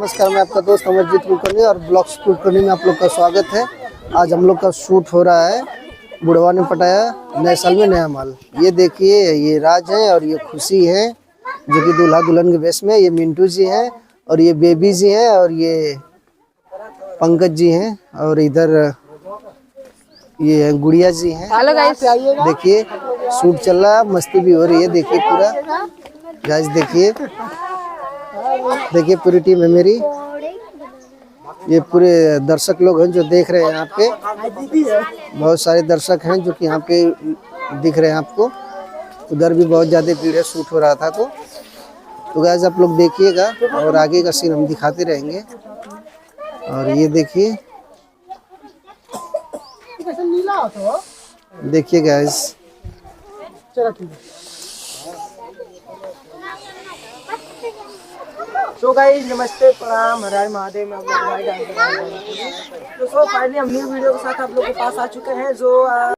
नमस्कार, मैं आपका दोस्त अमरजीत कुलकर्णी और ब्लॉग्स कुलकर्णी में आप लोग का स्वागत है। आज हम लोग का शूट हो रहा है बुढ़वा ने पटाया नए साल में नया माल। ये देखिए, ये राज है और ये खुशी है जो कि दूल्हा दुल्हन के वेश में। ये मिंटू जी हैं और ये बेबी जी हैं और ये पंकज जी हैं और इधर ये गुड़िया जी हैं। हेलो गाइस, देखिए शूट चल रहा है, मस्ती भी हो रही है। देखिए पूरा गाइस, देखिए पूरी टीम है मेरी। ये पूरे दर्शक लोग हैं जो देख रहे हैं यहाँ पे। बहुत सारे दर्शक हैं जो कि यहाँ पे दिख रहे हैं आपको। उधर भी बहुत ज़्यादा भीड़ है, शूट हो रहा था तो गाइस आप लोग देखिएगा और आगे का सीन हम दिखाते रहेंगे। और ये देखिए गाइस, तो गाइस नमस्ते, प्रणाम, हर हर महादेव में आप लोग भाई डांस कर रहे हैं। तो फाइनली हम न्यू वीडियो के साथ आप लोग के पास आ चुके हैं जो